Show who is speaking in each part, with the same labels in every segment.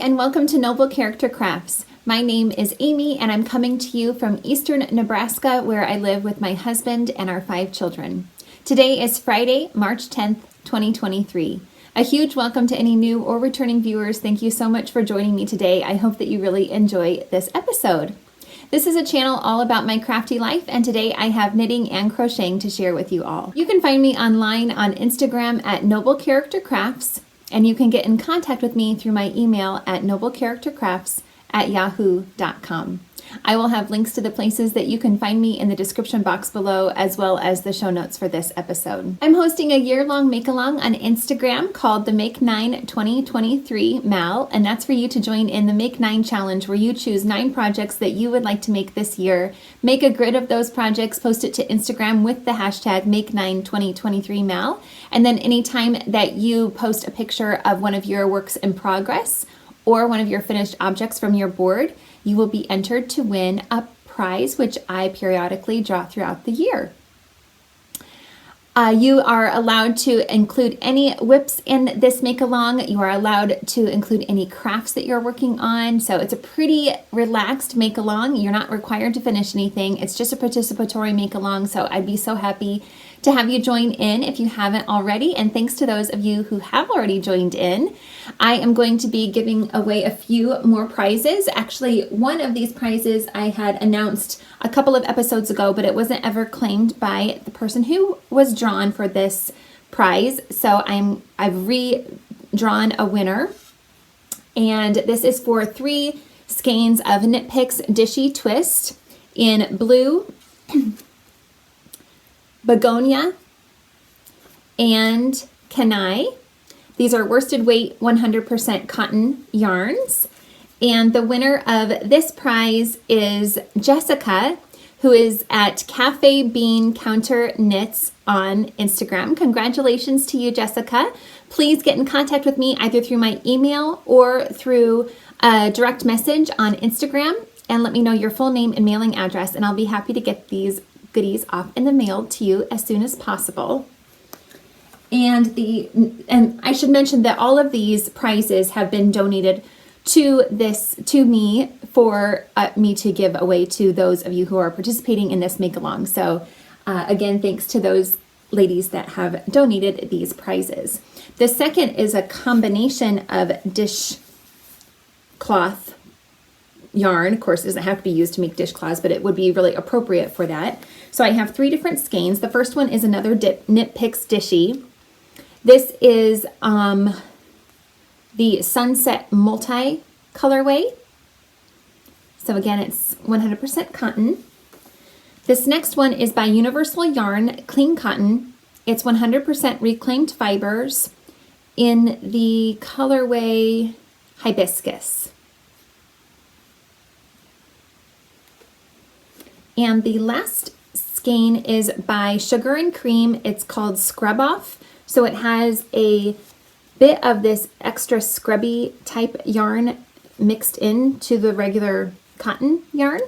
Speaker 1: and welcome to Noble Character Crafts. My name is Amy and I'm coming to you from eastern Nebraska where I live with my husband and our 5 children. Today is Friday, March 10th, 2023. A huge welcome to any new or returning viewers. Thank you so much for joining me today. I hope that you really enjoy this episode. This is a channel all about my crafty life, and today I have knitting and crocheting to share with you all. You can find me online on Instagram at Noble Character Crafts, and you can get in contact with me through my email at noblecharactercrafts@yahoo.com. I will have links to the places that you can find me in the description box below, as well as the show notes for this episode. I'm hosting a year-long make-along on Instagram called the Make 9 2023 Mal, and that's for you to join in the Make 9 challenge, where you choose 9 projects that you would like to make this year. Make a grid of those projects, post it to Instagram with the hashtag Make 9 2023 Mal, and then anytime that you post a picture of one of your works in progress or one of your finished objects from your board, you will be entered to win a prize, which I periodically draw throughout the year. You are allowed to include any whips in this make-along. You are allowed to include any crafts that you're working on. So it's a pretty relaxed make-along. You're not required to finish anything. It's just a participatory make-along. So I'd be so happy to have you join in if you haven't already. And thanks to those of you who have already joined in. I am going to be giving away a few more prizes. Actually, one of these prizes I had announced a couple of episodes ago, but it wasn't ever claimed by the person who was drawn for this prize. So I've redrawn a winner, and this is for 3 skeins of Knit Picks Dishy Twist in blue, begonia, and Kenai. These are worsted weight 100% cotton yarns. And the winner of this prize is Jessica, who is at Cafe Bean Counter Knits on Instagram. Congratulations to you, Jessica. Please get in contact with me either through my email or through a direct message on Instagram and let me know your full name and mailing address, and I'll be happy to get these goodies off in the mail to you as soon as possible. And I should mention that all of these prizes have been donated to me for me to give away to those of you who are participating in this make-along. So again, thanks to those ladies that have donated these prizes. The second is a combination of dishcloth yarn. Of course, it doesn't have to be used to make dishcloths, but it would be really appropriate for that. So I have 3 different skeins. The first one is another Knit Picks Dishy. This is the Sunset Multi colorway. So again, it's 100% cotton. This next one is by Universal Yarn Clean Cotton. It's 100% reclaimed fibers in the colorway Hibiscus. And the last skein is by Sugar and Cream. It's called Scrub Off. So it has a bit of this extra scrubby type yarn mixed into the regular cotton yarn,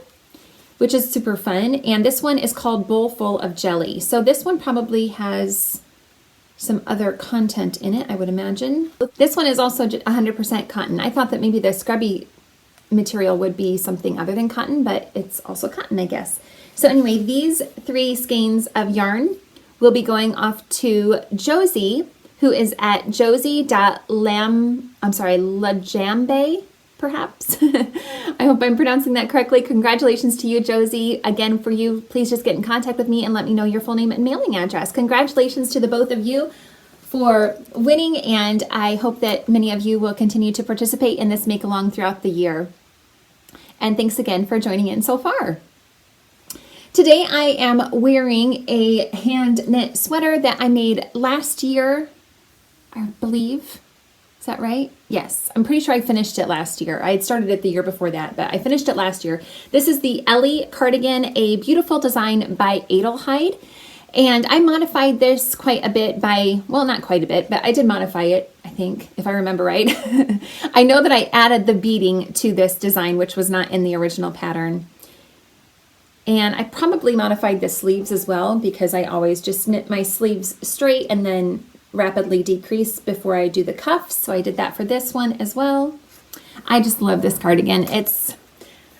Speaker 1: which is super fun. And this one is called Bowl Full of Jelly. So this one probably has some other content in it, I would imagine. This one is also 100% cotton. I thought that maybe the scrubby material would be something other than cotton, but it's also cotton, I guess. So anyway, these 3 skeins of yarn will be going off to Josie, who is at josie.lajambe, perhaps. I hope I'm pronouncing that correctly. Congratulations to you, Josie. Again, for you, please just get in contact with me and let me know your full name and mailing address. Congratulations to the both of you for winning, and I hope that many of you will continue to participate in this make-along throughout the year. And thanks again for joining in so far. Today I am wearing a hand knit sweater that I made last year, I believe. Is that right? Yes, I'm pretty sure I finished it last year. I had started it the year before that, but I finished it last year. This is the Elly cardigan, a beautiful design by Adelheid. And I modified this quite a bit well, not quite a bit, but I did modify it, I think, if I remember right. I know that I added the beading to this design, which was not in the original pattern. And I probably modified the sleeves as well, because I always just knit my sleeves straight and then rapidly decrease before I do the cuffs. So I did that for this one as well. I just love this cardigan.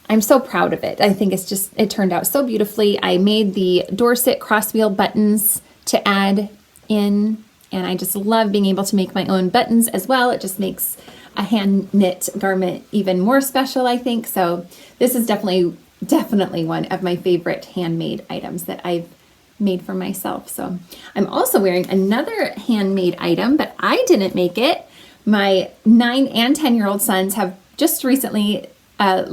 Speaker 1: I'm so proud of it. I think it turned out so beautifully. I made the Dorset crosswheel buttons to add in, and I just love being able to make my own buttons as well. It just makes a hand knit garment even more special, I think. So this is definitely one of my favorite handmade items that I've made for myself. So I'm also wearing another handmade item, but I didn't make it. My 9 and 10-year-old sons have just recently trying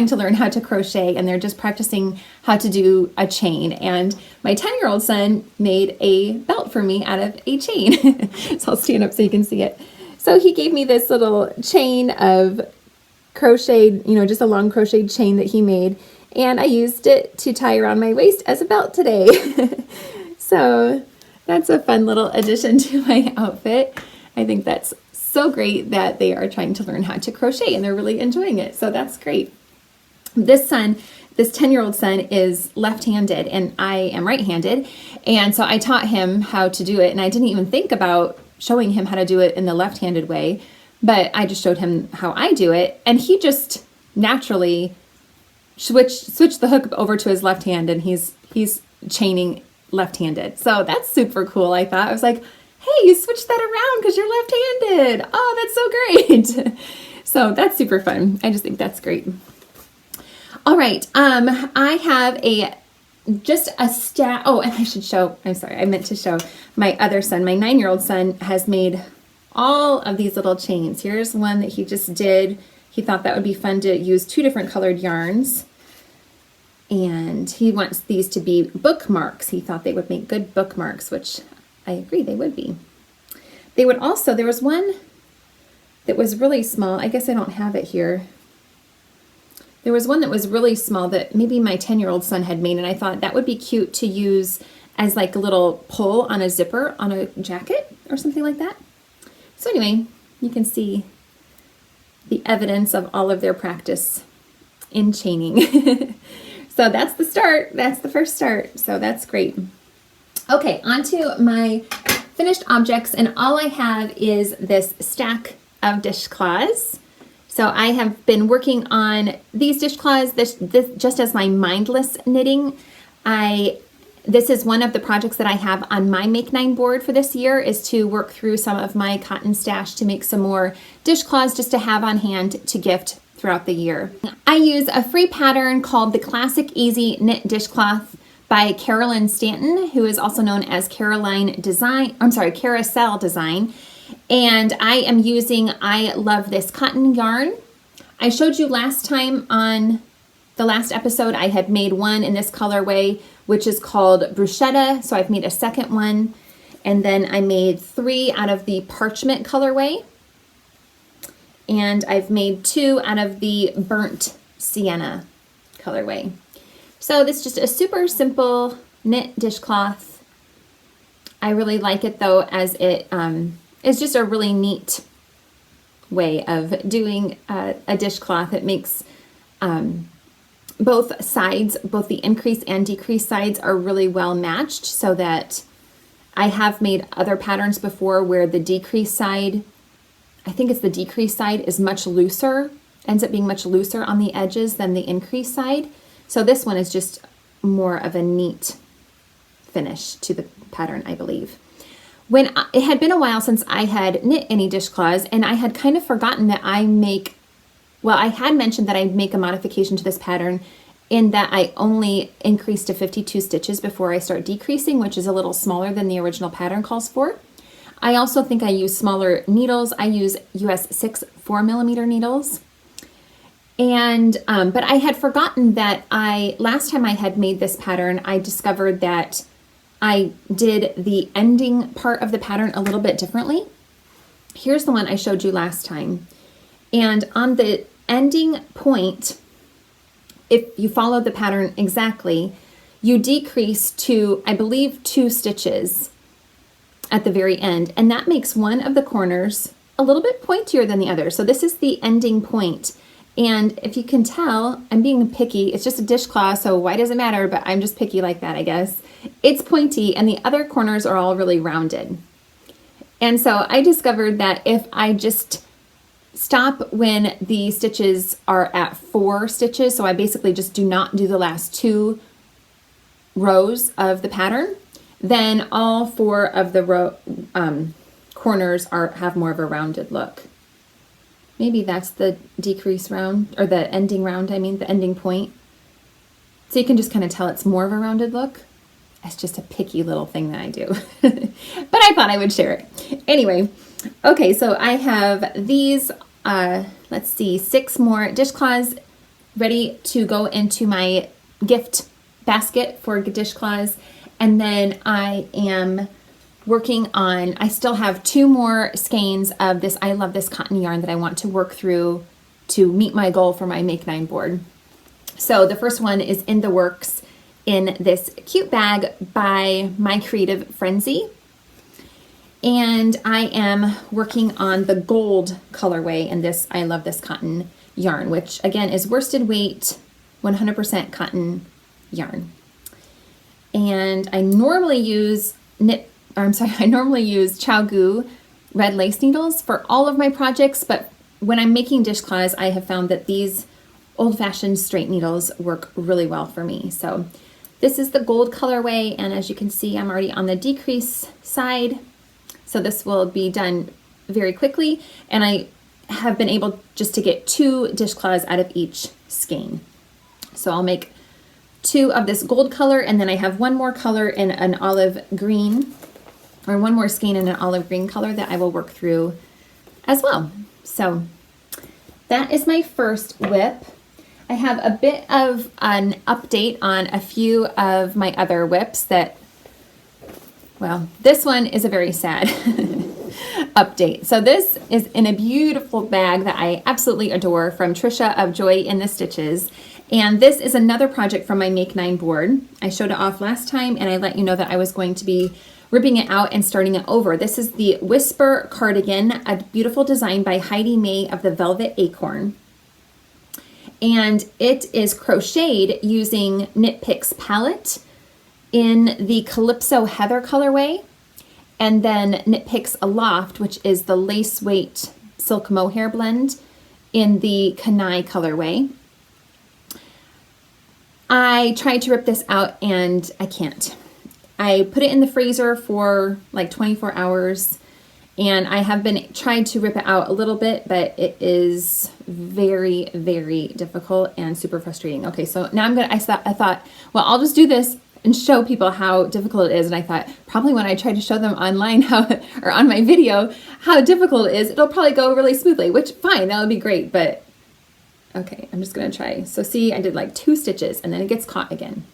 Speaker 1: to learn how to crochet, and they're just practicing how to do a chain. And my 10-year-old son made a belt for me out of a chain. So I'll stand up so you can see it. So he gave me this little chain of crocheted, just a long crocheted chain that he made, and I used it to tie around my waist as a belt today. So that's a fun little addition to my outfit. I think that's so great that they are trying to learn how to crochet and they're really enjoying it. So that's great. This 10-year-old son is left-handed and I am right-handed. And so I taught him how to do it, and I didn't even think about showing him how to do it in the left-handed way, but I just showed him how I do it. And he just naturally switched the hook over to his left hand, and he's chaining left-handed. So that's super cool. I thought, I was like, hey, you switched that around because you're left-handed. Oh, that's so great. So that's super fun. I just think that's great. All right. I have just a stack. Oh, and I meant to show my other son. My 9-year-old son has made all of these little chains. Here's one that he just did. He thought that would be fun to use 2 different colored yarns. And he wants these to be bookmarks. He thought they would make good bookmarks, which I agree they would be. They would also, there was one that was really small. I guess I don't have it here. There was one that was really small that maybe my 10-year-old son had made, and I thought that would be cute to use as like a little pull on a zipper on a jacket or something like that. So anyway, you can see the evidence of all of their practice in chaining. So that's the start. That's the first start. So that's great. Okay, on to my finished objects, and all I have is this stack of dishcloths. So I have been working on these dishcloths this just as my mindless knitting. This is one of the projects that I have on my Make 9 board for this year, is to work through some of my cotton stash to make some more dishcloths just to have on hand to gift throughout the year. I use a free pattern called the Classic Easy Knit Dishcloth by Carolyn Stanton, who is also known as Caroselle Design. And I am using I Love This Cotton yarn. I showed you last time on the last episode, I had made one in this colorway, which is called Bruschetta. So I've made a second one. And then I made 3 out of the Parchment colorway. And I've made 2 out of the Burnt Sienna colorway. So this is just a super simple knit dishcloth. I really like it though, as it is just a really neat way of doing a dishcloth. It makes both sides, both the increase and decrease sides, are really well matched, so that I have made other patterns before where the decrease side, I think it's the decrease side, is much looser, ends up being much looser on the edges than the increase side. So this one is just more of a neat finish to the pattern, I believe. It had been a while since I had knit any dishcloths, and I had kind of forgotten that I had mentioned that I make a modification to this pattern in that I only increase to 52 stitches before I start decreasing, which is a little smaller than the original pattern calls for. I also think I use smaller needles. I use US 6 4mm needles. And, but I had forgotten that last time I had made this pattern, I discovered that I did the ending part of the pattern a little bit differently. Here's the one I showed you last time. And on the ending point, if you follow the pattern exactly, you decrease to, I believe, 2 stitches at the very end. And that makes one of the corners a little bit pointier than the other. So this is the ending point. And if you can tell, I'm being picky. It's just a dishcloth, so why does it matter? But I'm just picky like that, I guess. It's pointy, and the other corners are all really rounded. And so I discovered that if I just stop when the stitches are at 4 stitches. So I basically just do not do the last 2 rows of the pattern. Then all 4 of the corners have more of a rounded look. Maybe that's the decrease round, or the ending round, I mean, the ending point. So you can just kind of tell it's more of a rounded look. It's just a picky little thing that I do. But I thought I would share it. Anyway, okay, so I have these, let's see, 6 more dishcloths ready to go into my gift basket for dishcloths. And then I am working on, I still have 2 more skeins of this I Love This cotton yarn that I want to work through to meet my goal for my Make 9 board. So the first one is in the works in this cute bag by My Creative Frenzy. And I am working on the gold colorway in this I Love This cotton yarn, which again is worsted weight, 100% cotton yarn. And I normally use ChowGoo red lace needles for all of my projects, but when I'm making dishcloths, I have found that these old-fashioned straight needles work really well for me. So this is the gold colorway, and as you can see, I'm already on the decrease side. So this will be done very quickly, and I have been able just to get 2 dishcloths out of each skein. So I'll make 2 of this gold color, and then I have 1 more color in an olive green, or 1 more skein in an olive green color that I will work through as well. So that is my first whip. I have a bit of an update on a few of my other whips that, well, this one is a very sad update. So this is in a beautiful bag that I absolutely adore from Trisha of Joy in the Stitches. And this is another project from my Make 9 board. I showed it off last time, and I let you know that I was going to be ripping it out and starting it over. This is the Whisper Cardigan, a beautiful design by Heidi May of the Velvet Acorn. And it is crocheted using Knit Picks palette in the Calypso Heather colorway, and then Knit Picks Aloft, which is the lace weight silk mohair blend, in the Kenai colorway. I tried to rip this out and I can't. I put it in the freezer for like 24 hours, and I have been tried to rip it out a little bit, but it is very, very difficult and super frustrating. Okay, so now I thought, well, I'll just do this and show people how difficult it is. And I thought probably when I try to show them online or on my video how difficult it is, it'll probably go really smoothly, which fine, that would be great. But okay, I'm just gonna try. So see, I did like 2 stitches and then it gets caught again.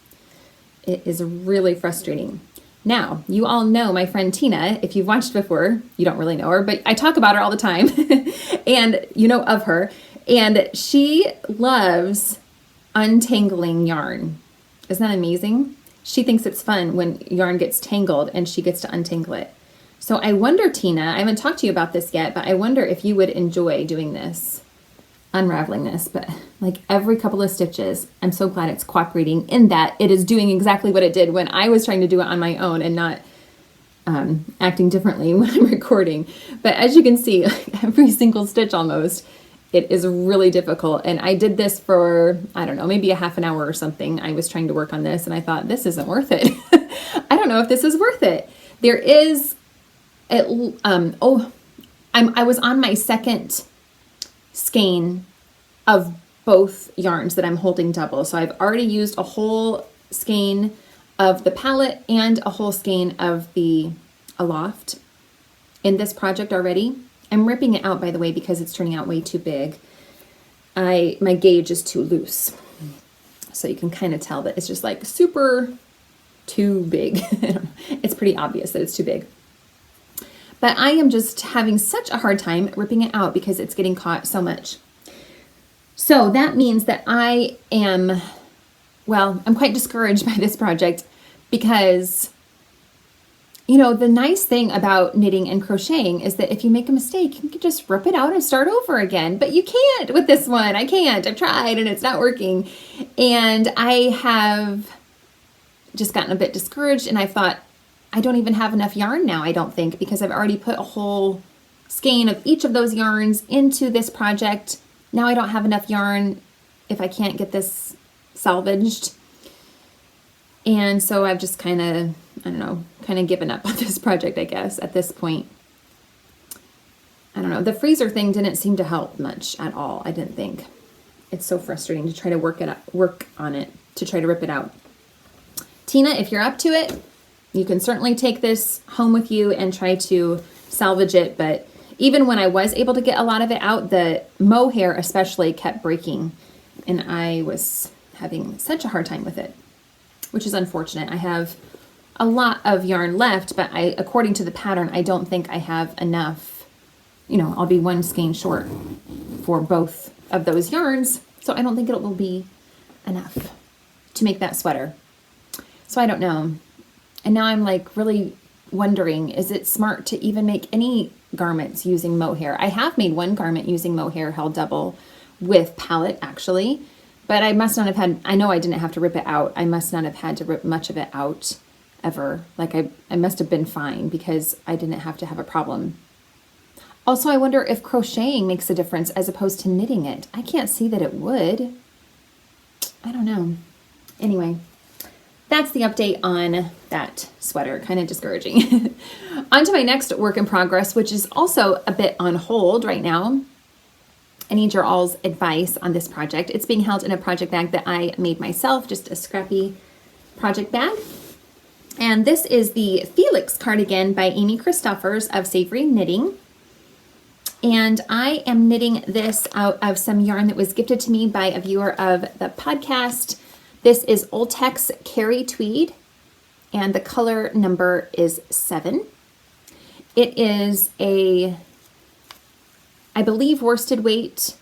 Speaker 1: It is really frustrating. Now, you all know my friend Tina. If you've watched before, you don't really know her, but I talk about her all the time and you know of her. And she loves untangling yarn. Isn't that amazing? She thinks it's fun when yarn gets tangled and she gets to untangle it. So I wonder, Tina, I haven't talked to you about this yet, but I wonder if you would enjoy doing this, unraveling this, but like every couple of stitches. I'm so glad it's cooperating in that it is doing exactly what it did when I was trying to do it on my own and not acting differently when I'm recording. But as you can see, every single stitch almost, it is really difficult. And I did this for, I don't know, maybe a half an hour or something. I was trying to work on this and I thought, this isn't worth it. I don't know if this is worth it. There is, I was on my second skein of both yarns that I'm holding double. So I've already used a whole skein of the palette and a whole skein of the Aloft in this project already. I'm ripping it out, by the way, because it's turning out way too big. My gauge is too loose. So you can kind of tell that it's just like super too big. It's pretty obvious that it's too big. But I am just having such a hard time ripping it out because it's getting caught so much. So that means that I am, well, I'm quite discouraged by this project because, you know, the nice thing about knitting and crocheting is that if you make a mistake, you can just rip it out and start over again. But you can't with this one. I can't. I've tried and it's not working. And I have just gotten a bit discouraged and I thought, I don't even have enough yarn now, I don't think, because I've already put a whole skein of each of those yarns into this project. Now I don't have enough yarn if I can't get this salvaged. And so I've just kind of, I don't know, kind of given up on this project, I guess, at this point. I don't know. The freezer thing didn't seem to help much at all, I didn't think. It's so frustrating to try to work on it, to try to rip it out. Tina, if you're up to it, you can certainly take this home with you and try to salvage it. But even when I was able to get a lot of it out, the mohair especially kept breaking. And I was having such a hard time with it, which is unfortunate. I have a lot of yarn left, but according to the pattern, I don't think I have enough. You know, I'll be one skein short for both of those yarns. So I don't think it will be enough to make that sweater. So I don't know. And now I'm like really wondering, is it smart to even make any garments using mohair? I have made one garment using mohair held double with palette actually, but I must not have had, I know I didn't have to rip it out. I must not have had to rip much of it out ever. Like I must have been fine because I didn't have to have a problem. Also, I wonder if crocheting makes a difference as opposed to knitting it. I can't see that it would. I don't know. Anyway, that's the update on that sweater. Kind of discouraging. On to my next work in progress, which is also a bit on hold right now. I need your all's advice on this project. It's being held in a project bag that I made myself, just a scrappy project bag. And this is the Felix cardigan by Amy Christoffers of Savory Knitting. And I am knitting this out of some yarn that was gifted to me by a viewer of the podcast. This is Ulltex Kerry Tweed, and the color number is 7. It is a, I believe, worsted weight,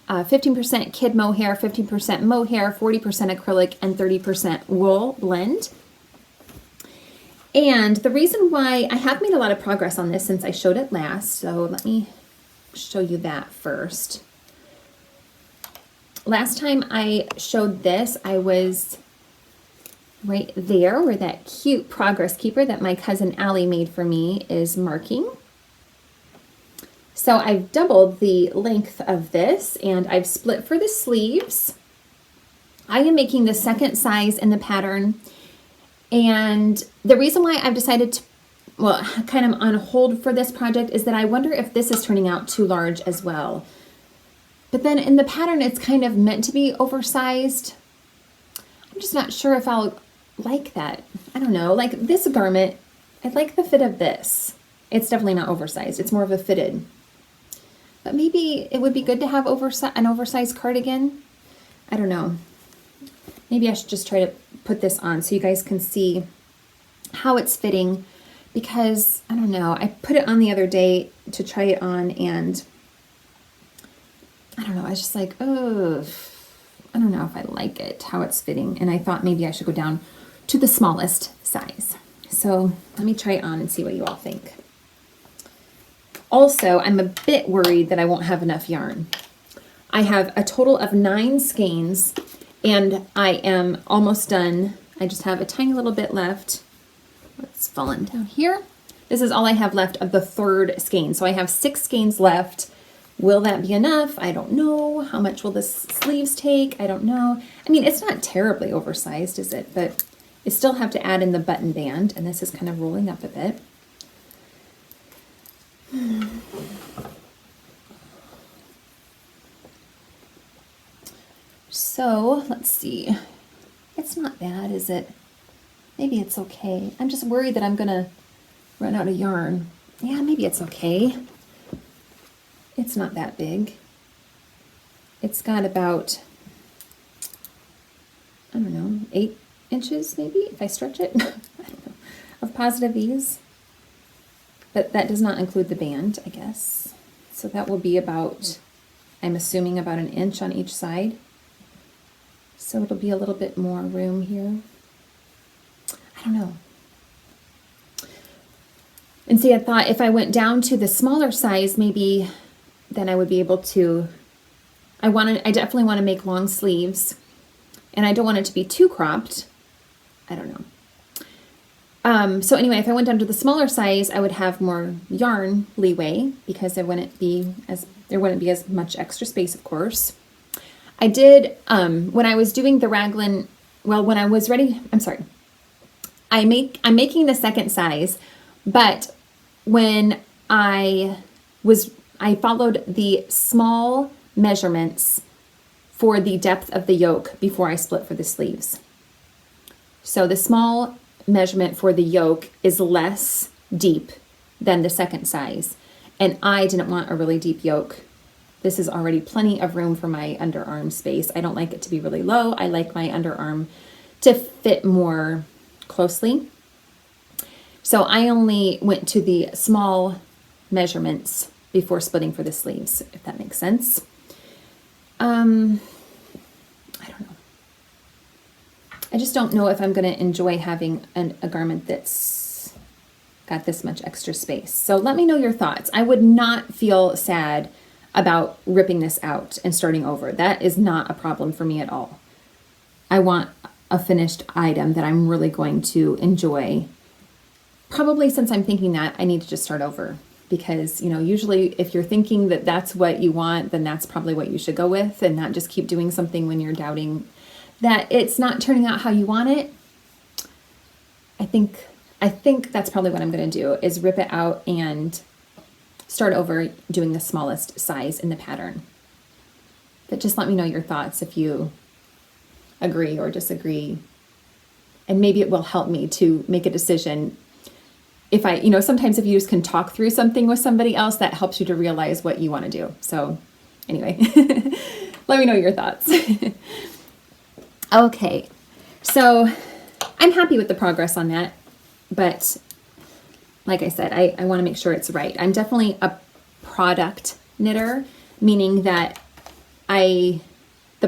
Speaker 1: 15% kid mohair, 15% mohair, 40% acrylic, and 30% wool blend. And the reason why I have made a lot of progress on this since I showed it last, so let me show you that first. Last time I showed this, I was right there where that cute progress keeper that my cousin Elly made for me is marking. So I've doubled the length of this and I've split for the sleeves. I am making the second size in the pattern. And the reason why I've decided to, well, kind of on hold for this project is that I wonder if this is turning out too large as well. But then in the pattern, it's kind of meant to be oversized. I'm just not sure if I'll like that. I don't know, like this garment, I like the fit of this. It's definitely not oversized. It's more of a fitted. But maybe it would be good to have an oversized cardigan. I don't know. Maybe I should just try to put this on so you guys can see how it's fitting, because I don't know, I put it on the other day to try it on and I don't know, I was just like, oh, I don't know if I like it, how it's fitting. And I thought maybe I should go down to the smallest size. So let me try it on and see what you all think. Also, I'm a bit worried that I won't have enough yarn. I have a total of 9 skeins and I am almost done. I just have a tiny little bit left. It's fallen down here. This is all I have left of the 3rd skein. So I have 6 skeins left. Will that be enough? I don't know. How much will the sleeves take? I don't know. I mean, it's not terribly oversized, is it? But I still have to add in the button band, and this is kind of rolling up a bit. So let's see. It's not bad, is it? Maybe it's okay. I'm just worried that I'm gonna run out of yarn. Yeah, maybe it's okay. It's not that big. It's got about, I don't know, 8 inches maybe, if I stretch it. I don't know, of positive ease. But that does not include the band, I guess. So that will be about, I'm assuming about 1 inch on each side. So it'll be a little bit more room here. I don't know. And see, I thought if I went down to the smaller size, maybe then I would be able to, I definitely want to make long sleeves, and I don't want it to be too cropped. I don't know. So anyway, if I went down to the smaller size, I would have more yarn leeway because there wouldn't be as much extra space, of course. I did, when I was doing the raglan, well, when I was ready, I'm sorry, I'm making the second size, but when I followed the small measurements for the depth of the yoke before I split for the sleeves. So the small measurement for the yoke is less deep than the second size. And I didn't want a really deep yoke. This is already plenty of room for my underarm space. I don't like it to be really low. I like my underarm to fit more closely. So I only went to the small measurements before splitting for the sleeves, if that makes sense. I don't know. I just don't know if I'm going to enjoy having a garment that's got this much extra space. So let me know your thoughts. I would not feel sad about ripping this out and starting over. That is not a problem for me at all. I want a finished item that I'm really going to enjoy. Probably since I'm thinking that, I need to just start over. Because, usually if you're thinking that that's what you want, then that's probably what you should go with and not just keep doing something when you're doubting that it's not turning out how you want it. I think that's probably what I'm going to do is rip it out and start over doing the smallest size in the pattern. But just let me know your thoughts if you agree or disagree. And maybe it will help me to make a decision. If sometimes if you just can talk through something with somebody else, that helps you to realize what you want to do. So anyway, let me know your thoughts. Okay, so I'm happy with the progress on that, but like I said, I want to make sure it's right. I'm definitely a product knitter, meaning that the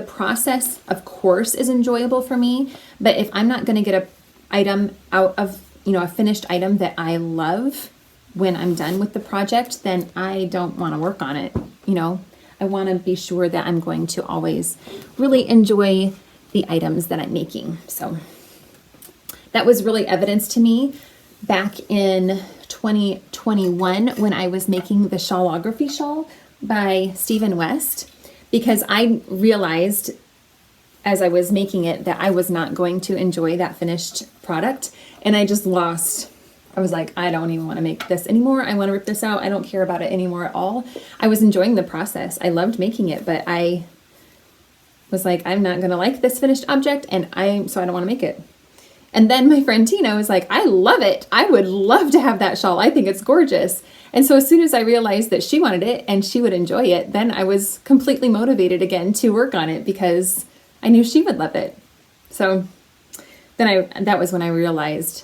Speaker 1: process, of course, is enjoyable for me, but if I'm not going to get a item out of, a finished item that I love when I'm done with the project, then I don't want to work on it. I want to be sure that I'm going to always really enjoy the items that I'm making. So that was really evidence to me back in 2021 when I was making the Shawlography shawl by Stephen West, because I realized as I was making it that I was not going to enjoy that finished product, and I just lost. I was like, I don't even want to make this anymore. I want to rip this out. I don't care about it anymore at all. I was enjoying the process. I loved making it, but I was like, I'm not going to like this finished object, so I don't want to make it. And then my friend Tina was like, I love it. I would love to have that shawl. I think it's gorgeous. And so as soon as I realized that she wanted it and she would enjoy it, then I was completely motivated again to work on it because I knew she would love it. So then that was when I realized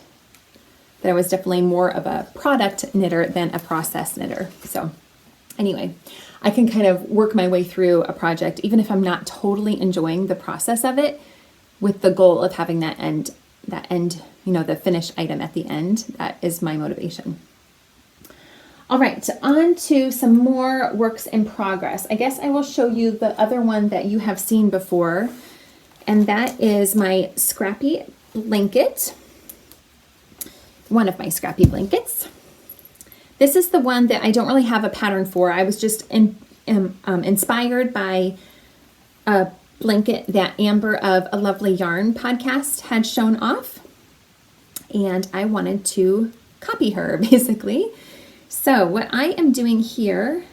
Speaker 1: that I was definitely more of a product knitter than a process knitter. So anyway, I can kind of work my way through a project, even if I'm not totally enjoying the process of it, with the goal of having that end, the finished item at the end. That is my motivation. All right, on to some more works in progress. I guess I will show you the other one that you have seen before, and that is my Scrappy blanket. One of my Scrappy blankets. This is the one that I don't really have a pattern for. I was just inspired by a blanket that Amber of A Lovely Yarn podcast had shown off, and I wanted to copy her, basically. So what I am doing here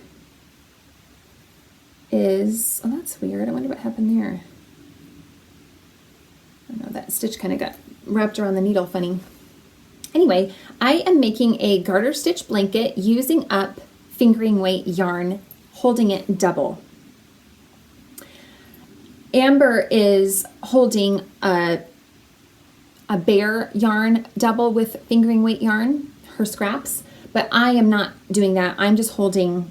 Speaker 1: is, oh, that's weird. I wonder what happened there. I don't know, that stitch kind of got wrapped around the needle funny. Anyway, I am making a garter stitch blanket using up fingering weight yarn, holding it double. Amber is holding a bare yarn double with fingering weight yarn, her scraps, but I am not doing that. I'm just holding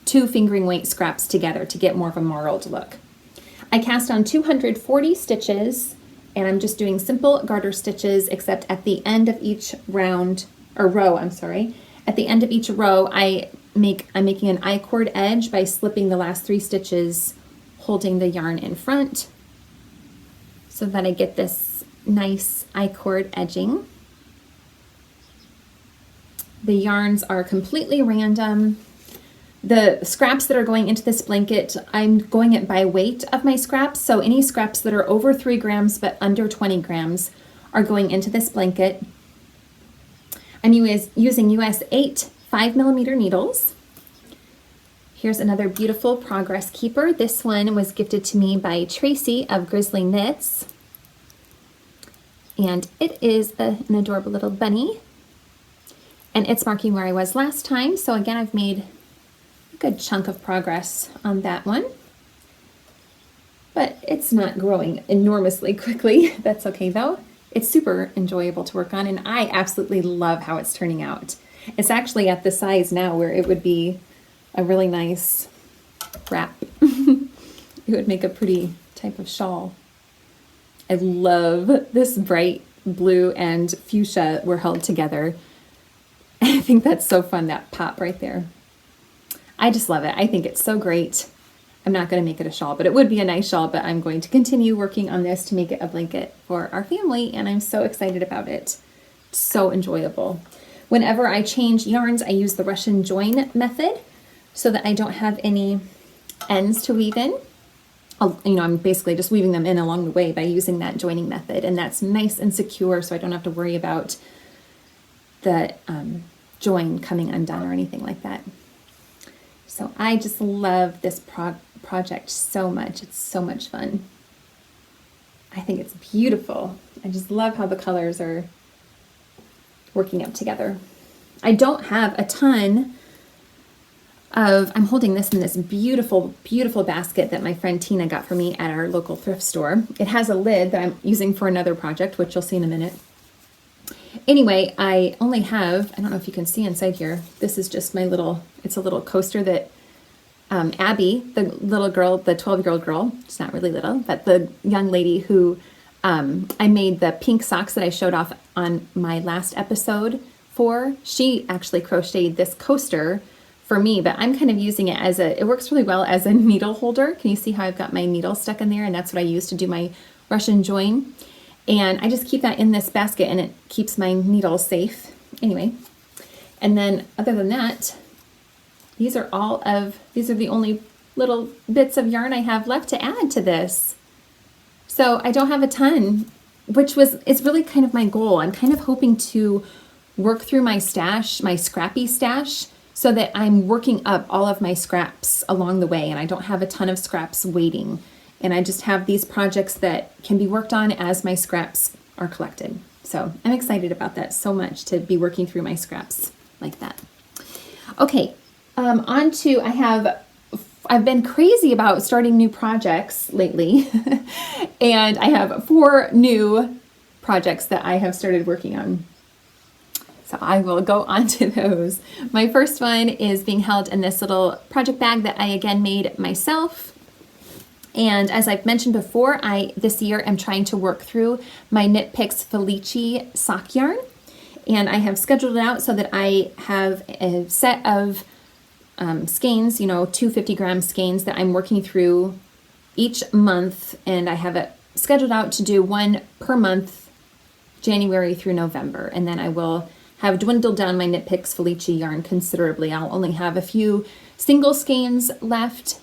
Speaker 1: 2 fingering weight scraps together to get more of a marled look. I cast on 240 stitches, and I'm just doing simple garter stitches, except at the end of each row, at the end of each row, I'm making an I-cord edge by slipping the last 3 stitches, holding the yarn in front, so that I get this nice I-cord edging. The yarns are completely random. The scraps that are going into this blanket, I'm going it by weight of my scraps. So any scraps that are over 3 grams but under 20 grams are going into this blanket. I'm using US 8 5mm needles. Here's another beautiful Progress Keeper. This one was gifted to me by Tracy of Grizzly Knits. And it is an adorable little bunny. And it's marking where I was last time. So again, I've made a good chunk of progress on that one. But it's not growing enormously quickly. That's okay though. It's super enjoyable to work on, and I absolutely love how it's turning out. It's actually at the size now where it would be a really nice wrap. It would make a pretty type of shawl. I love this bright blue and fuchsia were held together. I think that's so fun, that pop right there. I just love it. I think it's so great. I'm not going to make it a shawl, but it would be a nice shawl, but I'm going to continue working on this to make it a blanket for our family, and I'm so excited about it. It's so enjoyable. Whenever I change yarns, I use the Russian join method so that I don't have any ends to weave in. I'm basically just weaving them in along the way by using that joining method, and that's nice and secure, so I don't have to worry about the join coming undone or anything like that. So I just love this project so much. It's so much fun. I think it's beautiful. I just love how the colors are working up together. I don't have a ton of, I'm holding this in this beautiful, beautiful basket that my friend Tina got for me at our local thrift store. It has a lid that I'm using for another project, which you'll see in a minute. Anyway, I only have, I don't know if you can see inside here, this is just my little, it's a little coaster that Abby, the little girl, the 12-year-old girl, she's not really little, but the young lady who I made the pink socks that I showed off on my last episode for, she actually crocheted this coaster for me, but I'm kind of using it as it works really well as a needle holder. Can you see how I've got my needle stuck in there? And that's what I use to do my Russian join. And I just keep that in this basket and it keeps my needles safe. Anyway, and then other than that, these are the only little bits of yarn I have left to add to this. So I don't have a ton, which is really kind of my goal. I'm kind of hoping to work through my stash, my scrappy stash, so that I'm working up all of my scraps along the way and I don't have a ton of scraps waiting. And I just have these projects that can be worked on as my scraps are collected. So I'm excited about that so much, to be working through my scraps like that. Okay, on to, I've been crazy about starting new projects lately. And I have 4 new projects that I have started working on. So I will go on to those. My first one is being held in this little project bag that I again made myself. And as I've mentioned before, this year am trying to work through my Knit Picks Felici sock yarn. And I have scheduled it out so that I have a set of skeins, 250-gram skeins that I'm working through each month. And I have it scheduled out to do 1 per month, January through November. And then I will have dwindled down my Knit Picks Felici yarn considerably. I'll only have a few single skeins left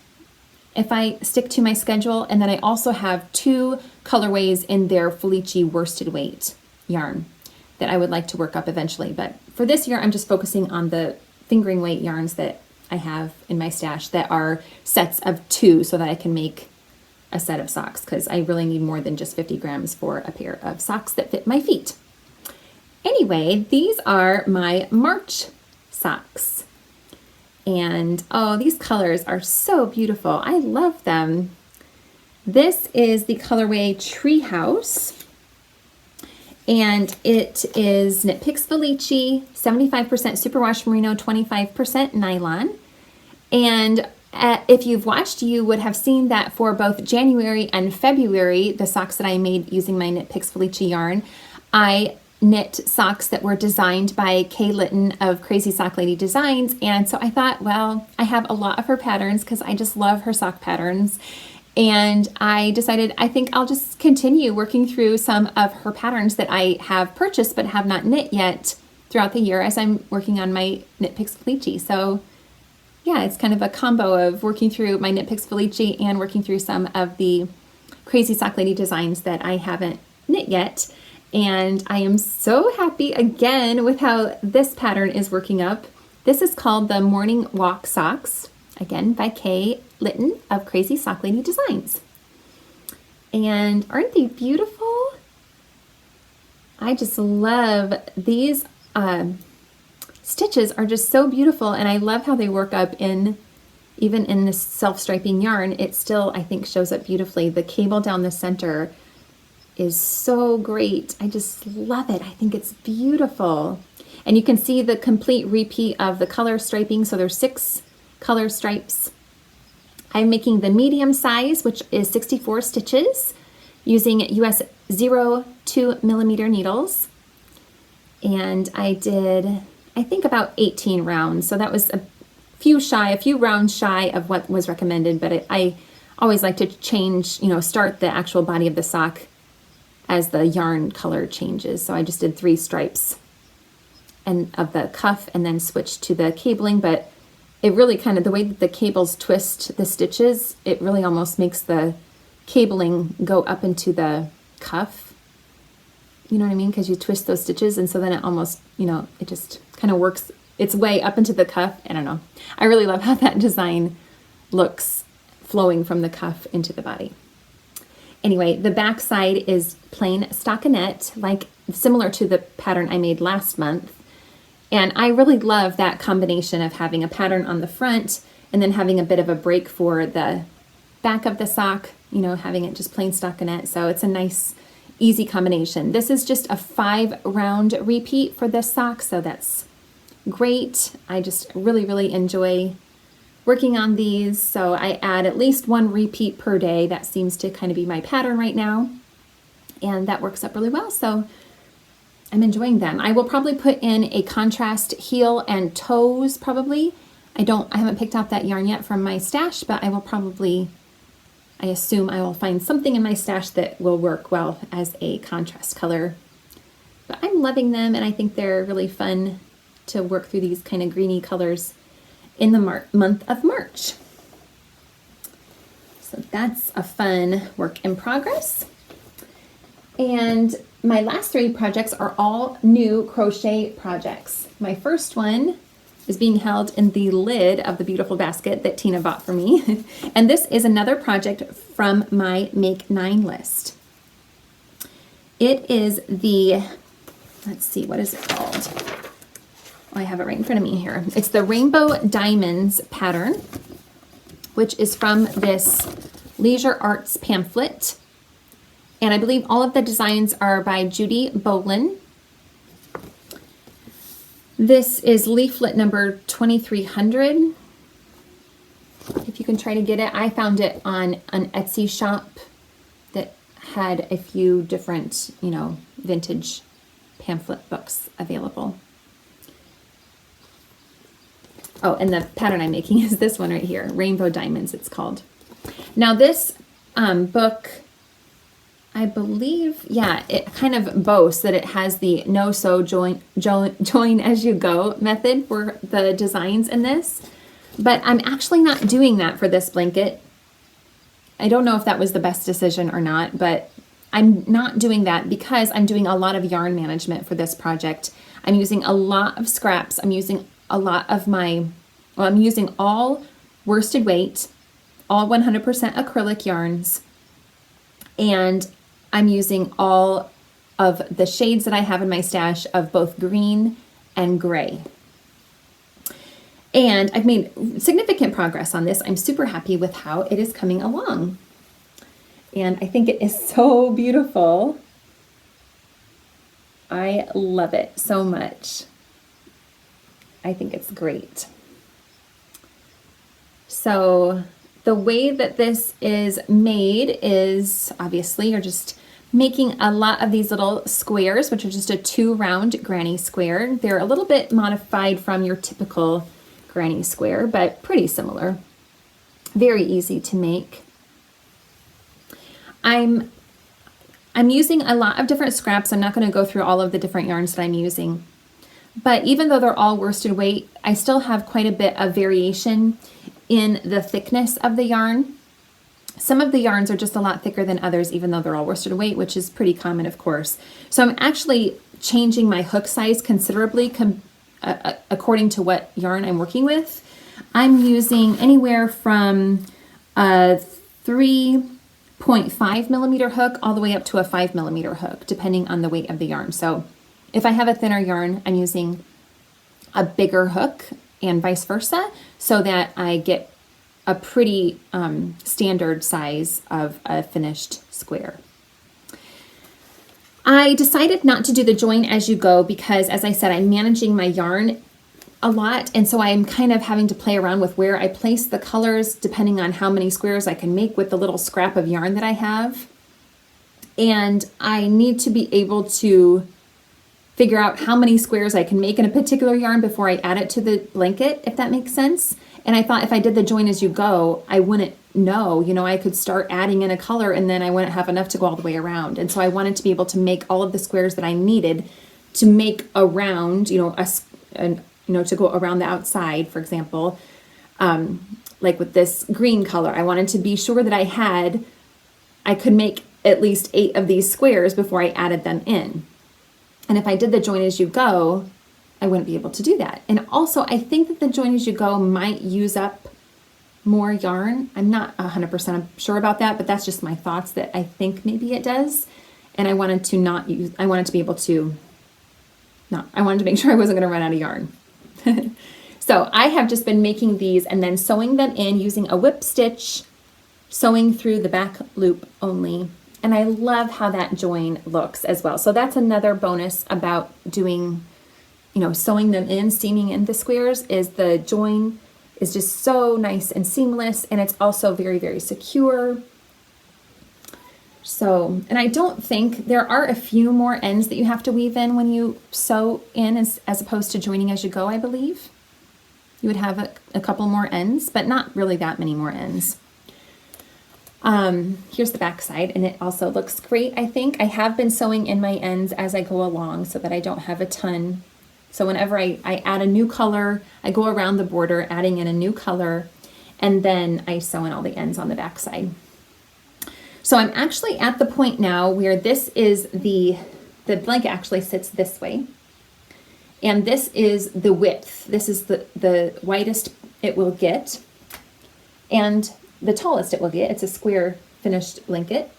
Speaker 1: if I stick to my schedule. And then I also have 2 colorways in their Felici worsted weight yarn that I would like to work up eventually. But for this year, I'm just focusing on the fingering weight yarns that I have in my stash that are sets of 2 so that I can make a set of socks, because I really need more than just 50 grams for a pair of socks that fit my feet. Anyway, these are my March socks. And oh, these colors are so beautiful. I love them. This is the colorway Treehouse. And it is Knit Picks Felici, 75% superwash merino, 25% nylon. And if you've watched, you would have seen that for both January and February, the socks that I made using my Knit Picks Felici yarn, I knit socks that were designed by Litton of Crazy Sock Lady Designs. And so I thought, well, I have a lot of her patterns because I just love her sock patterns. And I decided, I think I'll just continue working through some of her patterns that I have purchased but have not knit yet throughout the year as I'm working on my Knit Picks Felici. So yeah, it's kind of a combo of working through my Knit Picks Felici and working through some of the Crazy Sock Lady designs that I haven't knit yet. And I am so happy again with how this pattern is working up. This is called the Morning Walk Socks, again by Litton of Crazy Sock Lady Designs. And aren't they beautiful? I just love these stitches are just so beautiful, and I love how they work up even in this self-striping yarn. It still, I think, shows up beautifully. The cable down the center is so great. I just love it. I think it's beautiful. And you can see the complete repeat of the color striping. So there's 6 color stripes. I'm making the medium size, which is 64 stitches, using US 0.2 millimeter needles. And I did, I think, about 18 rounds. So that was a few rounds shy of what was recommended, but I always like to change, start the actual body of the sock as the yarn color changes. So I just did 3 stripes and of the cuff and then switched to the cabling, but it really kind of, the way that the cables twist the stitches, it really almost makes the cabling go up into the cuff. You know what I mean? Because you twist those stitches, and so then it almost, it just kind of works its way up into the cuff. I don't know. I really love how that design looks flowing from the cuff into the body. Anyway, the back side is plain stockinette, like similar to the pattern I made last month. And I really love that combination of having a pattern on the front and then having a bit of a break for the back of the sock, having it just plain stockinette. So it's a nice, easy combination. This is just a 5 round repeat for this sock, so that's great. I just really, really enjoy working on these. So I add at least 1 repeat per day. That seems to kind of be my pattern right now. And that works up really well. So I'm enjoying them. I will probably put in a contrast heel and toes probably. I haven't picked out that yarn yet from my stash, but I will probably, I assume I will find something in my stash that will work well as a contrast color. But I'm loving them, and I think they're really fun to work through these kind of greeny colors in the month of March. So that's a fun work in progress. And my last 3 projects are all new crochet projects. My first one is being held in the lid of the beautiful basket that Tina bought for me. And this is another project from my Make 9 list. It is the, let's see, what is it called? I have it right in front of me here. It's the Rainbow Diamonds pattern, which is from this Leisure Arts pamphlet. And I believe all of the designs are by Judy Bolin. This is leaflet number 2300. If you can try to get it. I found it on an Etsy shop that had a few different, vintage pamphlet books available. Oh, and the pattern I'm making is this one right here, Rainbow Diamonds, it's called. Now this book, I believe, yeah, it kind of boasts that it has the no-sew join as you go method for the designs in this, but I'm actually not doing that for this blanket. I don't know if that was the best decision or not, but I'm not doing that because I'm doing a lot of yarn management for this project. I'm using a lot of scraps. I'm using a lot of I'm using all worsted weight, all 100% acrylic yarns, and I'm using all of the shades that I have in my stash of both green and gray. And I've made significant progress on this. I'm super happy with how it is coming along. And I think it is so beautiful. I love it so much. I think it's great. So the way that this is made is obviously you're just making a lot of these little squares, which are just a 2 round granny square. They're a little bit modified from your typical granny square, but pretty similar. Very easy to make. I'm using a lot of different scraps. I'm not going to go through all of the different yarns that I'm using, But even though they're all worsted weight, I still have quite a bit of variation in the thickness of the yarn. Some of the yarns are just a lot thicker than others, even though they're all worsted weight, which is pretty common, of course. So I'm actually changing my hook size considerably according to what yarn I'm working with. I'm using anywhere from a 3.5 millimeter hook all the way up to a 5 millimeter hook, depending on the weight of the yarn. So if I have a thinner yarn, I'm using a bigger hook and vice versa, so that I get a pretty standard size of a finished square. I decided not to do the join as you go because, as I said, I'm managing my yarn a lot, and so I'm kind of having to play around with where I place the colors depending on how many squares I can make with the little scrap of yarn that I have. And I need to be able to figure out how many squares I can make in a particular yarn before I add it to the blanket, if that makes sense. And I thought if I did the join as you go, I wouldn't know, I could start adding in a color and then I wouldn't have enough to go all the way around. And so I wanted to be able to make all of the squares that I needed to make around, to go around the outside, for example, like with this green color. I wanted to be sure that I could make at least 8 of these squares before I added them in. And if I did the join as you go, I wouldn't be able to do that. And also, I think that the join as you go might use up more yarn. I'm not 100% sure about that, but that's just my thoughts that I think maybe it does. And I wanted to make sure I wasn't going to run out of yarn. So I have just been making these and then sewing them in using a whip stitch, sewing through the back loop only. And I love how that join looks as well. So that's another bonus about doing, sewing them in, seaming in the squares, is the join is just so nice and seamless, and it's also very, very secure. So, and I don't think there are a few more ends that you have to weave in when you sew in as opposed to joining as you go, I believe. You would have a couple more ends, but not really that many more ends. Here's the back side, and it also looks great, I think. I have been sewing in my ends as I go along so that I don't have a ton. So whenever I add a new color, I go around the border, adding in a new color, and then I sew in all the ends on the back side. So I'm actually at the point now where this is the blanket actually sits this way. And this is the width. This is the widest it will get. And the tallest it will get. It's a square finished blanket.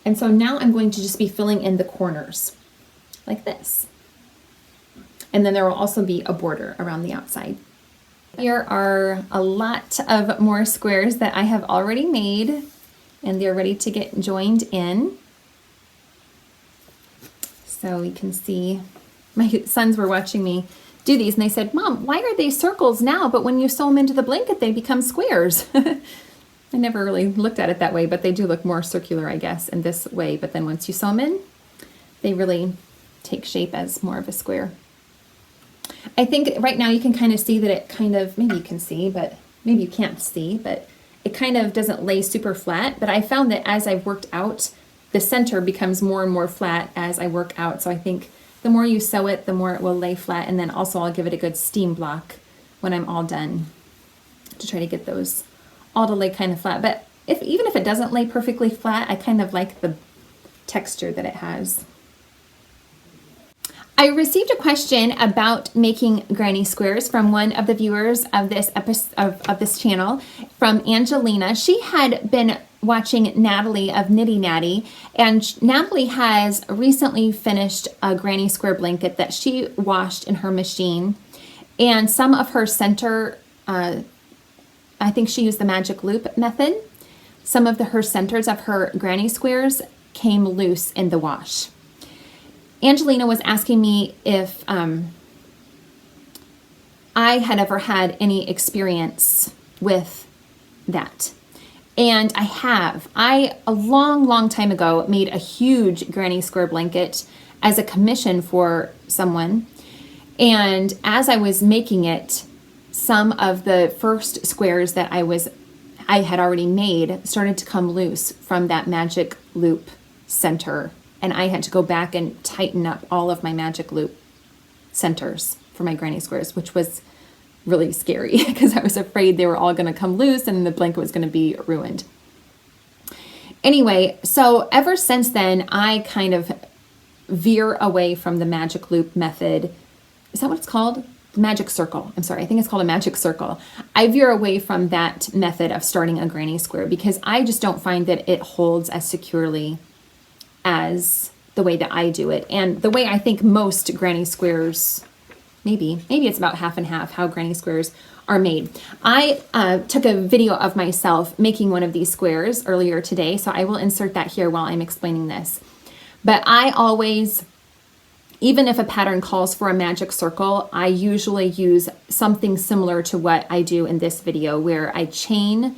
Speaker 1: And so now I'm going to just be filling in the corners like this. And then there will also be a border around the outside. Here are a lot of more squares that I have already made, and they're ready to get joined in. So we can see, my sons were watching me do these and they said, "Mom, why are they circles now, but when you sew them into the blanket, they become squares?" I never really looked at it that way, but they do look more circular, I guess, in this way. But then once you sew them in, they really take shape as more of a square. I think right now you can kind of see that it kind of, maybe you can see, but maybe you can't see, but it kind of doesn't lay super flat. But I found that as I've worked out, the center becomes more and more flat as I work out. So I think the more you sew it, the more it will lay flat. And then also I'll give it a good steam block when I'm all done to try to get those all to lay kind of flat. But even if it doesn't lay perfectly flat, I kind of like the texture that it has. I received a question about making granny squares from one of the viewers of this episode of this channel, from Angelina. She had been watching Natalie of Nitty Natty, and Natalie has recently finished a granny square blanket that she washed in her machine, and some of her center, I think she used the magic loop method. Some of her centers of her granny squares came loose in the wash. Angelina was asking me if I had ever had any experience with that. And I have. I, a long time ago, made a huge granny square blanket as a commission for someone. And as I was making it, some of the first squares that I had already made started to come loose from that magic loop center. And I had to go back and tighten up all of my magic loop centers for my granny squares, which was really scary because I was afraid they were all going to come loose and the blanket was going to be ruined. Anyway, so ever since then, I kind of veer away from the magic loop method. Is that what it's called? Magic circle. I'm sorry. I think it's called a magic circle. I veer away from that method of starting a granny square because I just don't find that it holds as securely as the way that I do it. And the way I think most granny squares, maybe it's about half and half how granny squares are made. I took a video of myself making one of these squares earlier today, so I will insert that here while I'm explaining this. But I always, even if a pattern calls for a magic circle, I usually use something similar to what I do in this video, where I chain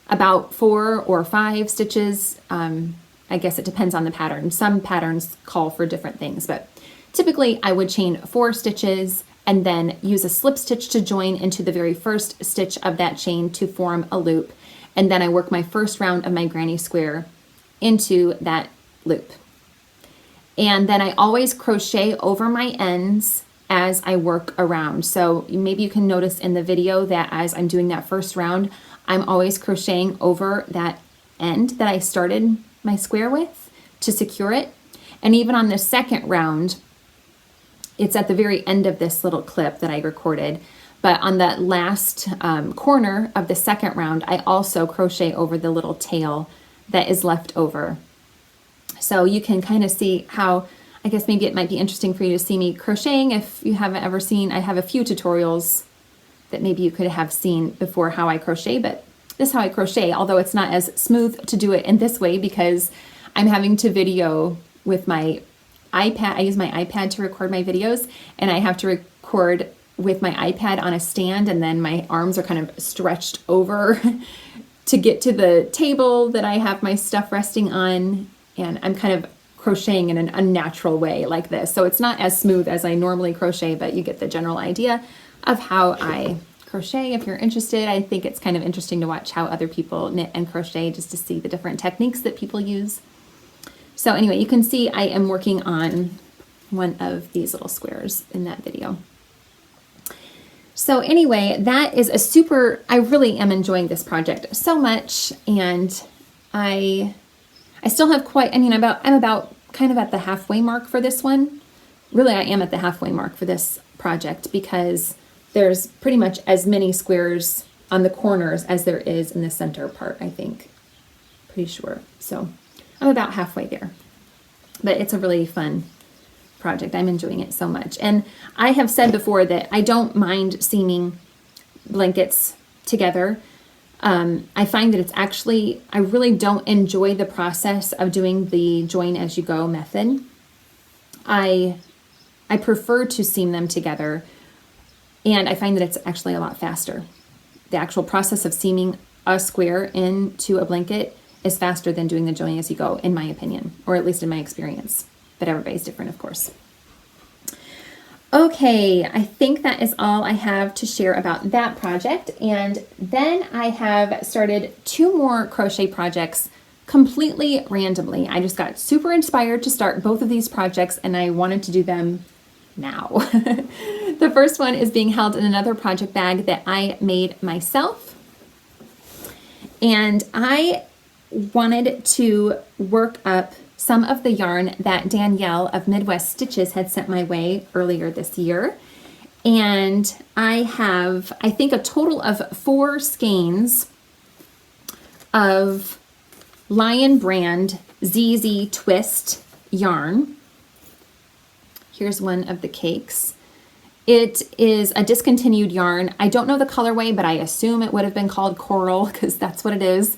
Speaker 1: about 4 or 5 stitches. I guess it depends on the pattern. Some patterns call for different things, but typically I would chain 4 stitches and then use a slip stitch to join into the very first stitch of that chain to form a loop. And then I work my first round of my granny square into that loop. And then I always crochet over my ends as I work around. So maybe you can notice in the video that as I'm doing that first round, I'm always crocheting over that end that I started my square with to secure it. And even on the second round, it's at the very end of this little clip that I recorded, but on that last corner of the second round, I also crochet over the little tail that is left over. So you can kind of see how, I guess maybe it might be interesting for you to see me crocheting if you haven't ever seen. I have a few tutorials that maybe you could have seen before how I crochet, but this is how I crochet, although it's not as smooth to do it in this way because I'm having to video with my iPad. I use my iPad to record my videos, and I have to record with my iPad on a stand, and then my arms are kind of stretched over to get to the table that I have my stuff resting on, and I'm kind of crocheting in an unnatural way like this. So it's not as smooth as I normally crochet, but you get the general idea of how I crochet. If you're interested, I think it's kind of interesting to watch how other people knit and crochet just to see the different techniques that people use. So anyway, you can see I am working on one of these little squares in that video. So anyway, that is a super, I really am enjoying this project so much, and I still have quite, I'm about kind of at the halfway mark for this one. Really, I am at the halfway mark for this project because there's pretty much as many squares on the corners as there is in the center part, I think. Pretty sure. So I'm about halfway there, but it's a really fun project. I'm enjoying it so much. And I have said before that I don't mind seaming blankets together. I find that it's actually, I really don't enjoy the process of doing the join as you go method. I prefer to seam them together, and I find that it's actually a lot faster. The actual process of seaming a square into a blanket is faster than doing the join as you go, in my opinion, or at least in my experience, but everybody's different, of course. Okay, I think that is all I have to share about that project. And then I have started 2 more crochet projects completely randomly. I just got super inspired to start both of these projects, and I wanted to do them now. The first one is being held in another project bag that I made myself. And I wanted to work up some of the yarn that Danielle of Midwest Stitches had sent my way earlier this year. And I have, I think, a total of 4 skeins of Lion brand ZZ Twist yarn. Here's one of the cakes. It is a discontinued yarn. I don't know the colorway, but I assume it would have been called Coral because that's what it is.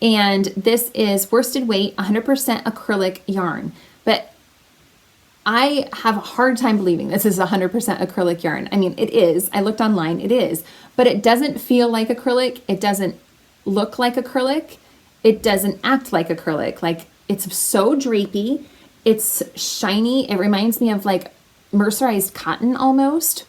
Speaker 1: And this is worsted weight 100% acrylic yarn. But I have a hard time believing this is 100% acrylic yarn. I mean, it is. I looked online, it is. But it doesn't feel like acrylic. It doesn't look like acrylic. It doesn't act like acrylic. Like, it's so drapey. It's shiny. It reminds me of like mercerized cotton almost.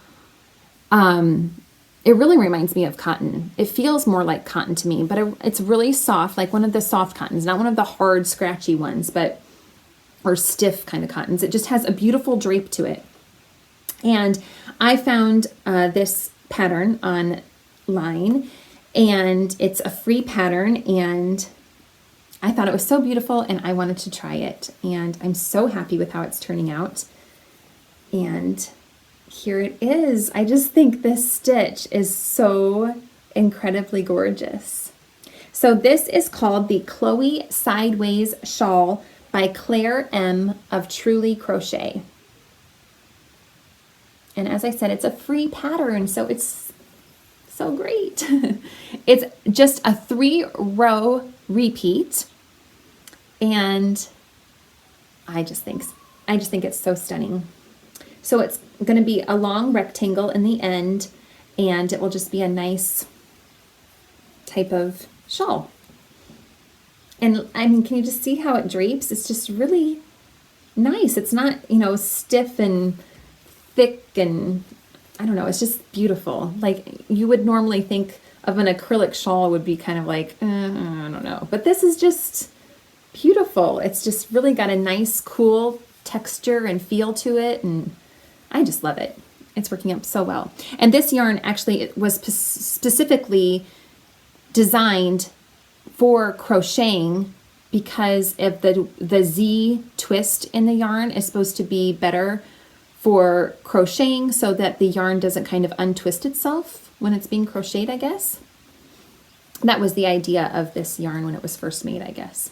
Speaker 1: It really reminds me of cotton. It feels more like cotton to me, but it's really soft, like one of the soft cottons, not one of the hard, scratchy ones, or stiff kind of cottons. It just has a beautiful drape to it. And I found this pattern online, and it's a free pattern, and I thought it was so beautiful and I wanted to try it, and I'm so happy with how it's turning out. And here it is. I just think this stitch is so incredibly gorgeous. So this is called the Chloe Sideways Shawl by Claire M. of Truly Crochet. And as I said, it's a free pattern, so it's so great. It's just a 3-row repeat, and I just think it's so stunning. So it's going to be a long rectangle in the end, and it will just be a nice type of shawl. And I mean, can you just see how it drapes? It's just really nice. It's not, stiff and thick, and I don't know, it's just beautiful. Like, you would normally think of an acrylic shawl would be kind of like, I don't know. But this is just beautiful. It's just really got a nice, cool texture and feel to it, and I just love it. It's working out so well. And this yarn actually was specifically designed for crocheting because of the Z twist in the yarn is supposed to be better for crocheting so that the yarn doesn't kind of untwist itself when it's being crocheted, I guess. That was the idea of this yarn when it was first made, I guess.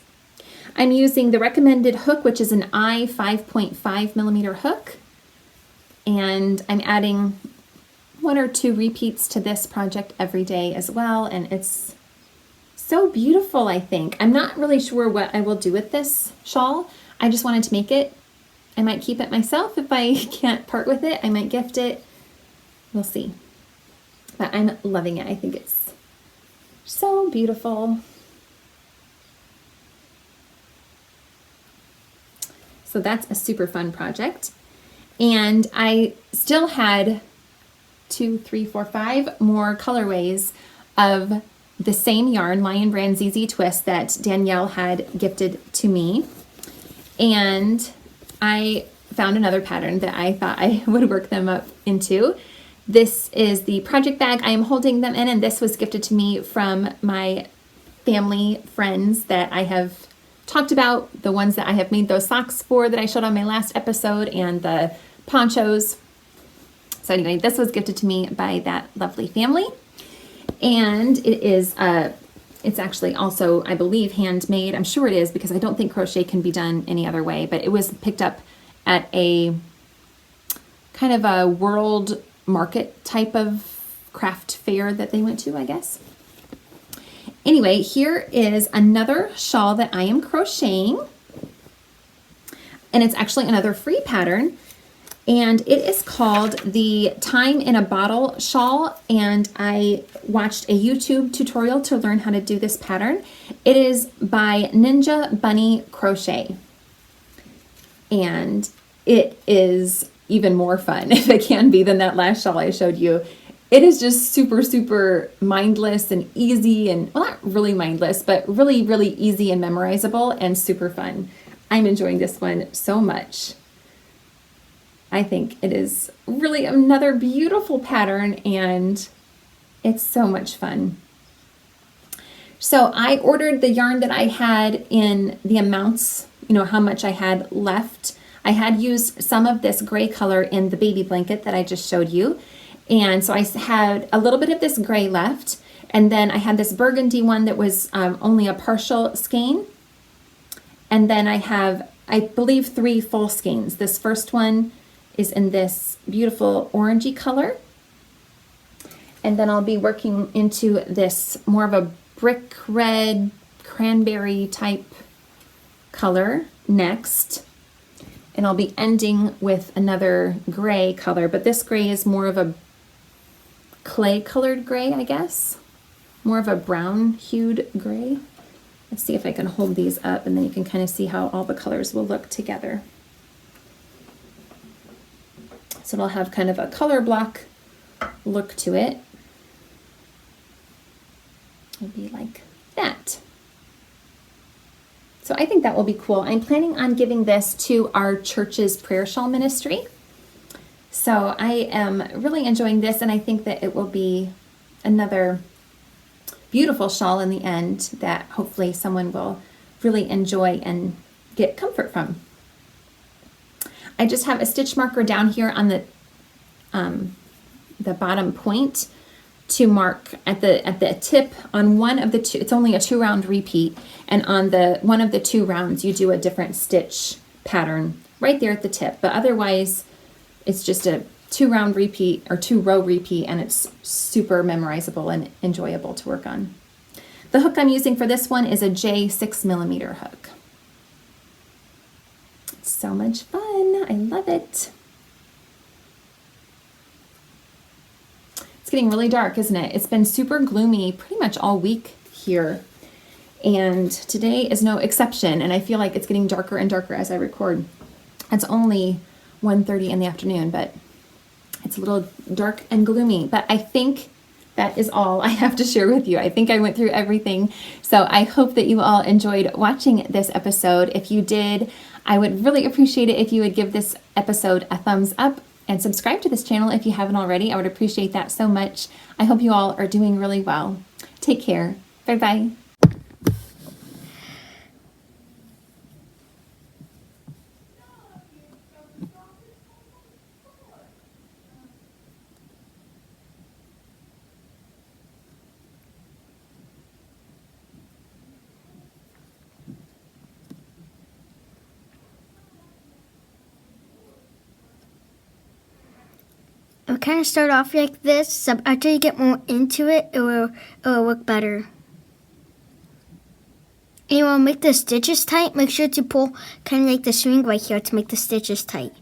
Speaker 1: I'm using the recommended hook, which is an I 5.5 millimeter hook. And I'm adding 1 or 2 repeats to this project every day as well. And it's so beautiful, I think. I'm not really sure what I will do with this shawl. I just wanted to make it. I might keep it myself if I can't part with it. I might gift it. We'll see. But I'm loving it. I think it's so beautiful. So that's a super fun project. And I still had 2, 3, 4, 5 more colorways of the same yarn, Lion Brand ZZ Twist, that Danielle had gifted to me. And I found another pattern that I thought I would work them up into. This is the project bag I am holding them in, and this was gifted to me from my family friends that I have talked about, the ones that I have made those socks for that I showed on my last episode, and the ponchos. So anyway, this was gifted to me by that lovely family, and it is it's actually also, I believe, handmade. I'm sure it is because I don't think crochet can be done any other way, but it was picked up at a kind of a world market type of craft fair that they went to, I guess. Anyway, here is another shawl that I am crocheting, and it's actually another free pattern, and it is called the Time in a Bottle shawl, and I watched a YouTube tutorial to learn how to do this pattern. It is by Ninja Bunny Crochet, and it is even more fun, if it can be, than that last shawl I showed you. It is just super, super mindless and easy, and, well, not really mindless, but really, really easy and memorizable and super fun. I'm enjoying this one so much. I think it is really another beautiful pattern, and it's so much fun. So I ordered the yarn that I had in the amounts, how much I had left. I had used some of this gray color in the baby blanket that I just showed you. And so I had a little bit of this gray left, and then I had this burgundy one that was only a partial skein. And then I have, I believe, 3 full skeins. This first one is in this beautiful orangey color. And then I'll be working into this more of a brick red, cranberry type color next. And I'll be ending with another gray color, but this gray is more of a clay colored gray, I guess. More of a brown hued gray. Let's see if I can hold these up, and then you can kind of see how all the colors will look together. So it'll have kind of a color block look to it. It'll be like that. So I think that will be cool. I'm planning on giving this to our church's prayer shawl ministry. So I am really enjoying this, and I think that it will be another beautiful shawl in the end that hopefully someone will really enjoy and get comfort from. I just have a stitch marker down here on the bottom point to mark at the tip on one of the two. It's only a 2 round repeat, and on the one of the 2 rounds you do a different stitch pattern right there at the tip, but otherwise it's just a 2 round repeat or 2 row repeat, and it's super memorizable and enjoyable to work on. The hook I'm using for this one is a J 6mm hook. It's so much fun. I love it. It's getting really dark, isn't it? It's been super gloomy pretty much all week here, and today is no exception, and I feel like it's getting darker and darker as I record. It's only 1:30 in the afternoon, but it's a little dark and gloomy, but I think that is all I have to share with you. I think I went through everything, so I hope that you all enjoyed watching this episode. If you did, I would really appreciate it if you would give this episode a thumbs up and subscribe to this channel if you haven't already. I would appreciate that so much. I hope you all are doing really well. Take care. Bye-bye.
Speaker 2: It'll kind of start off like this, so after you get more into it, it will work better. And you want to make the stitches tight, make sure to pull kind of like the string right here to make the stitches tight.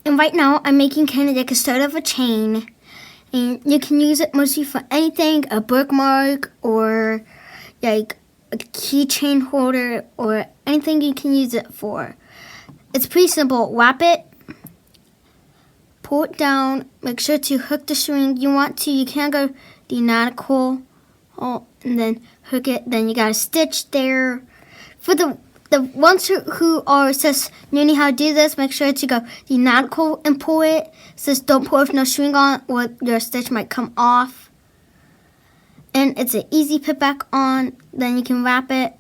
Speaker 2: And right now, I'm making kind of like a start of a chain. And you can use it mostly for anything, a bookmark or like a keychain holder or anything you can use it for. It's pretty simple. Wrap it, pull it down, make sure to hook the string. You want to, you can't go the nautical, and then hook it. Then you got a stitch there. For the ones who are just learning how to do this, make sure to go the nautical and pull it. Says don't pull with no string on or your stitch might come off. And it's an easy put back on. Then you can wrap it,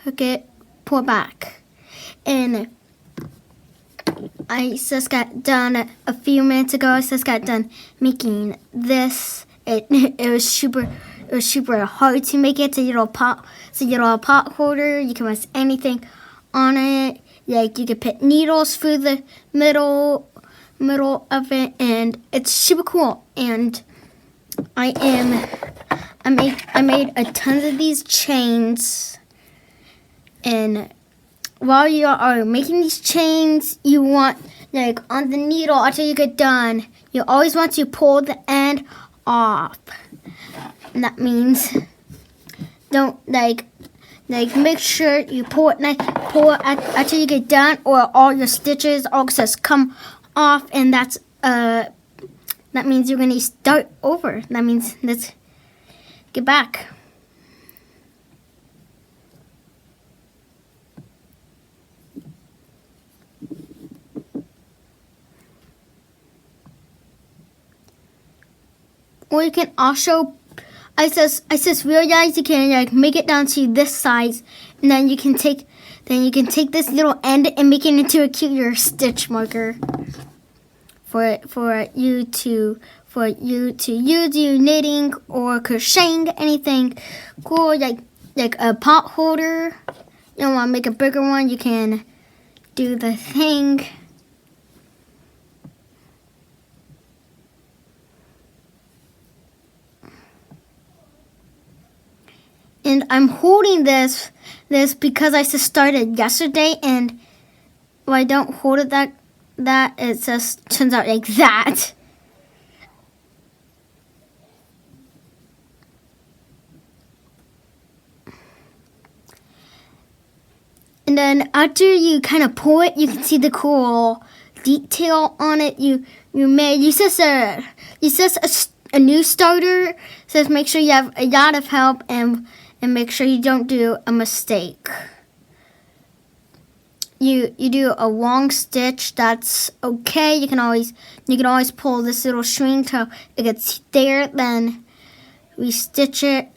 Speaker 2: hook it, pull it back. And I just got done a few minutes ago. I just got done making this. It was super hard to make it. It's a little pot holder. You can rest anything on it. Like you can put needles through the middle of it, and it's super cool. And I made a ton of these chains. And while you are making these chains, you want, like, on the needle after you get done, you always want to pull the end off. And that means don't like make sure you pull it after you get done, or all your stitches all just come off, and that means you're gonna start over. That means let's get back. Or you can also, I just realized you can like make it down to this size, and then you can take this little end and make it into a cuter stitch marker for you to use your knitting or crocheting, anything cool, like a pot holder. You don't want to make a bigger one, you can do the thing. And I'm holding this because I just started yesterday, and if I don't hold it that it just turns out like that. And then after you kind of pull it, you can see the cool detail on it. You just a new starter, says make sure you have a lot of help and make sure you don't do a mistake. You do a long stitch, that's okay. You can always pull this little string till it gets there, then we stitch it.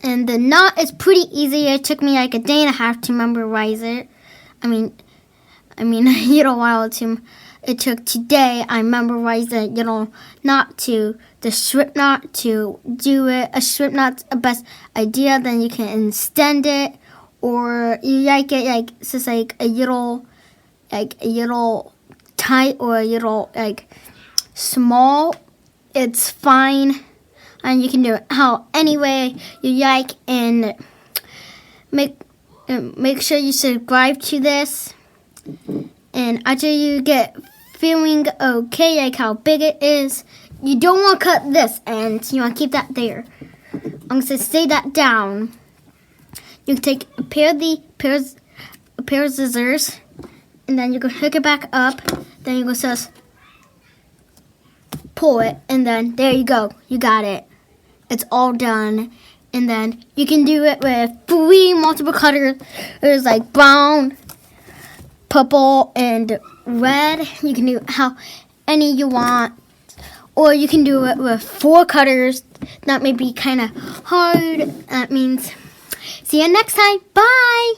Speaker 2: And the knot is pretty easy. It took me like a day and a half to memorize it. I mean a little while to. It took today. I memorized the knot to the slip knot to do it. A slip knot's the best idea. Then you can extend it, or you like it like it's just like a little tight or a little like small. It's fine. And you can do it how any way you like, and make sure you subscribe to this. And after you get feeling okay, like how big it is, you don't want to cut this end. You want to keep that there. I'm going to stay that down. You can take a pair of scissors, and then you can hook it back up. Then you go just pull it, and then there you go. You got it. It's all done. And then you can do it with 3 multiple colors. There's like brown, purple, and red. You can do how any you want. Or you can do it with 4 colors. That may be kind of hard. That means see you next time. Bye!